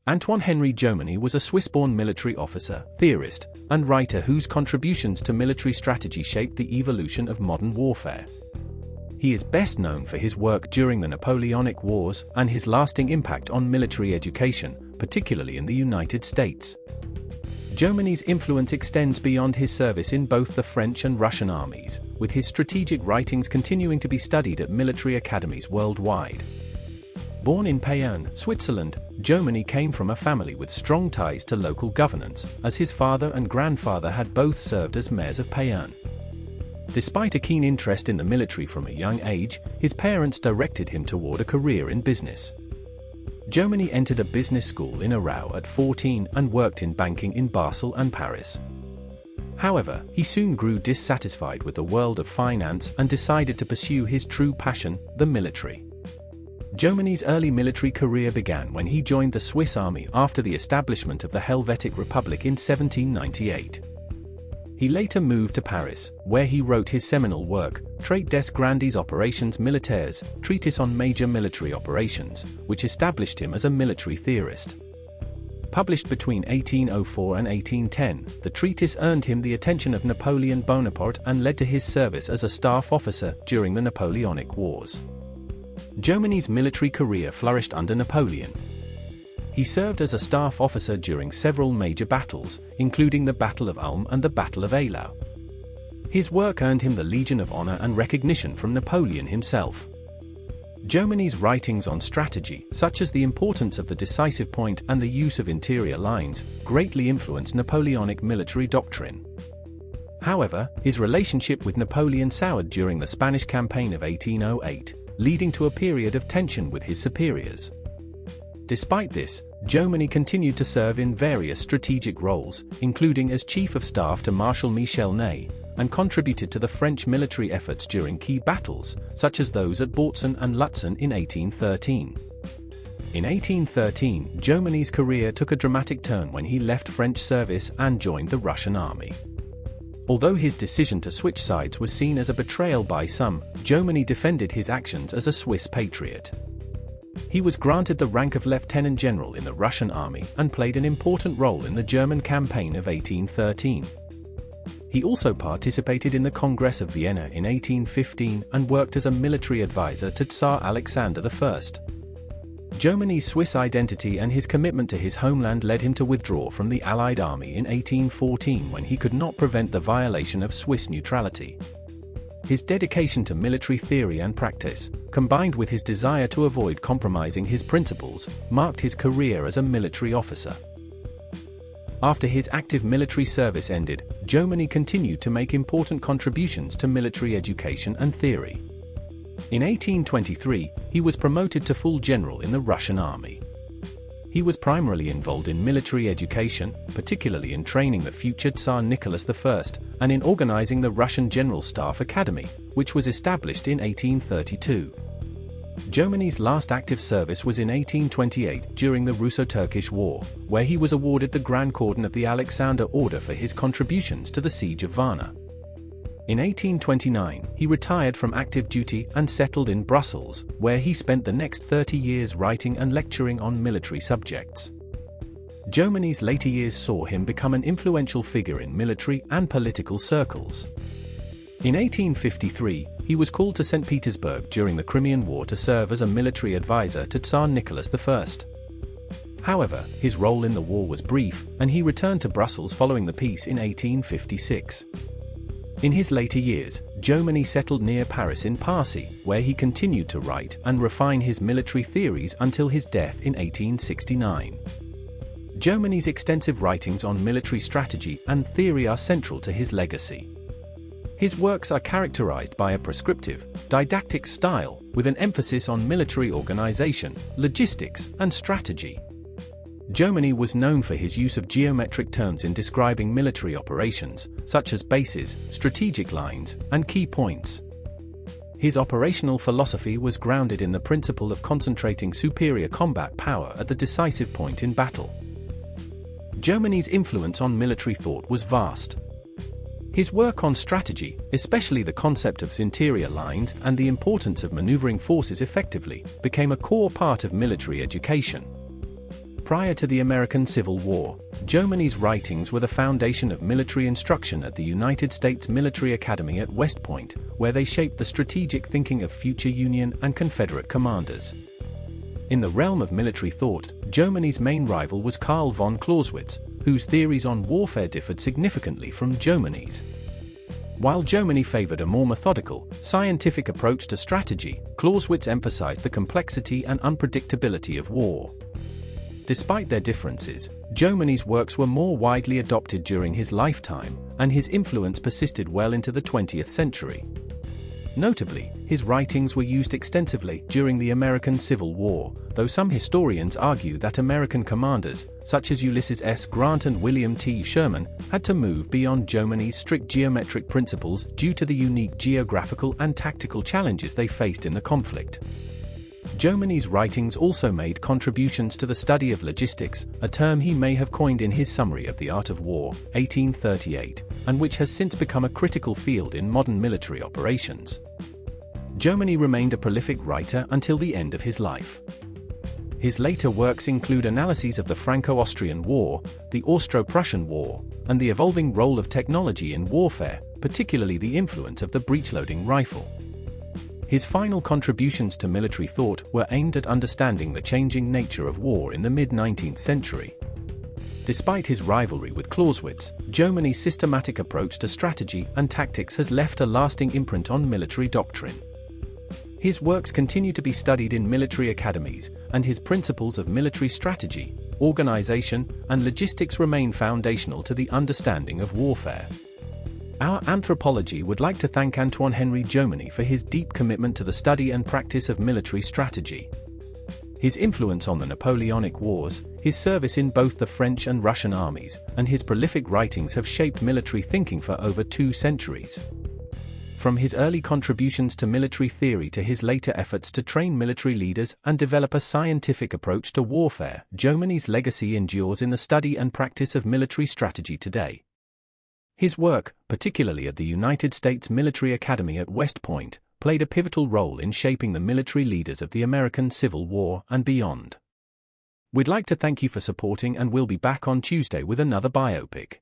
Antoine-Henri Jomini was a Swiss-born military officer, theorist, and writer whose contributions to military strategy shaped the evolution of modern warfare. He is best known for his work during the Napoleonic Wars and his lasting impact on military education, particularly in the United States. Jomini's influence extends beyond his service in both the French and Russian armies, with his strategic writings continuing to be studied at military academies worldwide. Born in Payerne, Switzerland, Jomini came from a family with strong ties to local governance, as his father and grandfather had both served as mayors of Payerne. Despite a keen interest in the military from a young age, his parents directed him toward a career in business. Jomini entered a business school in Arau at 14 and worked in banking in Basel and Paris. However, he soon grew dissatisfied with the world of finance and decided to pursue his true passion, the military. Jomini's early military career began when he joined the Swiss army after the establishment of the Helvetic Republic in 1798. He later moved to Paris, where he wrote his seminal work, Traité des grandes opérations militaires, Treatise on Major Military Operations, which established him as a military theorist. Published between 1804 and 1810, the treatise earned him the attention of Napoleon Bonaparte and led to his service as a staff officer during the Napoleonic Wars. Jomini's military career flourished under Napoleon. He served as a staff officer during several major battles, including the Battle of Ulm and the Battle of Eylau. His work earned him the Legion of Honor and recognition from Napoleon himself. Jomini's writings on strategy, such as the importance of the decisive point and the use of interior lines, greatly influenced Napoleonic military doctrine. However, his relationship with Napoleon soured during the Spanish campaign of 1808, leading to a period of tension with his superiors. Despite this, Jomini continued to serve in various strategic roles, including as Chief of Staff to Marshal Michel Ney, and contributed to the French military efforts during key battles, such as those at Bautzen and Lutzen in 1813. In 1813, Jomini's career took a dramatic turn when he left French service and joined the Russian army. Although his decision to switch sides was seen as a betrayal by some, Jomini defended his actions as a Swiss patriot. He was granted the rank of lieutenant general in the Russian army and played an important role in the German campaign of 1813. He also participated in the Congress of Vienna in 1815 and worked as a military advisor to Tsar Alexander I. Jomini's Swiss identity and his commitment to his homeland led him to withdraw from the Allied army in 1814 when he could not prevent the violation of Swiss neutrality. His dedication to military theory and practice, combined with his desire to avoid compromising his principles, marked his career as a military officer. After his active military service ended, Jomini continued to make important contributions to military education and theory. In 1823, he was promoted to full general in the Russian army. He was primarily involved in military education, particularly in training the future Tsar Nicholas I, and in organizing the Russian General Staff Academy, which was established in 1832. Jomini's last active service was in 1828 during the Russo-Turkish War, where he was awarded the Grand Cordon of the Alexander Order for his contributions to the siege of Varna. In 1829, he retired from active duty and settled in Brussels, where he spent the next 30 years writing and lecturing on military subjects. Jomini's later years saw him become an influential figure in military and political circles. In 1853, he was called to St. Petersburg during the Crimean War to serve as a military advisor to Tsar Nicholas I. However, his role in the war was brief, and he returned to Brussels following the peace in 1856. In his later years, Jomini settled near Paris in Passy, where he continued to write and refine his military theories until his death in 1869. Jomini's extensive writings on military strategy and theory are central to his legacy. His works are characterized by a prescriptive, didactic style, with an emphasis on military organization, logistics, and strategy. Jomini was known for his use of geometric terms in describing military operations, such as bases, strategic lines, and key points. His operational philosophy was grounded in the principle of concentrating superior combat power at the decisive point in battle. Jomini's influence on military thought was vast. His work on strategy, especially the concept of interior lines and the importance of maneuvering forces effectively, became a core part of military education. Prior to the American Civil War, Jomini's writings were the foundation of military instruction at the United States Military Academy at West Point, where they shaped the strategic thinking of future Union and Confederate commanders. In the realm of military thought, Jomini's main rival was Karl von Clausewitz, whose theories on warfare differed significantly from Jomini's. While Jomini favored a more methodical, scientific approach to strategy, Clausewitz emphasized the complexity and unpredictability of war. Despite their differences, Jomini's works were more widely adopted during his lifetime, and his influence persisted well into the 20th century. Notably, his writings were used extensively during the American Civil War, though some historians argue that American commanders, such as Ulysses S. Grant and William T. Sherman, had to move beyond Jomini's strict geometric principles due to the unique geographical and tactical challenges they faced in the conflict. Jomini's writings also made contributions to the study of logistics, a term he may have coined in his Summary of the Art of War, 1838, and which has since become a critical field in modern military operations. Jomini remained a prolific writer until the end of his life. His later works include analyses of the Franco-Austrian War, the Austro-Prussian War, and the evolving role of technology in warfare, particularly the influence of the breech-loading rifle. His final contributions to military thought were aimed at understanding the changing nature of war in the mid-19th century. Despite his rivalry with Clausewitz, Jomini's systematic approach to strategy and tactics has left a lasting imprint on military doctrine. His works continue to be studied in military academies, and his principles of military strategy, organization, and logistics remain foundational to the understanding of warfare. Our Anthropology would like to thank Antoine-Henri Jomini for his deep commitment to the study and practice of military strategy. His influence on the Napoleonic Wars, his service in both the French and Russian armies, and his prolific writings have shaped military thinking for over 2 centuries. From his early contributions to military theory to his later efforts to train military leaders and develop a scientific approach to warfare, Jomini's legacy endures in the study and practice of military strategy today. His work, particularly at the United States Military Academy at West Point, played a pivotal role in shaping the military leaders of the American Civil War and beyond. We'd like to thank you for supporting, and we'll be back on Tuesday with another biopic.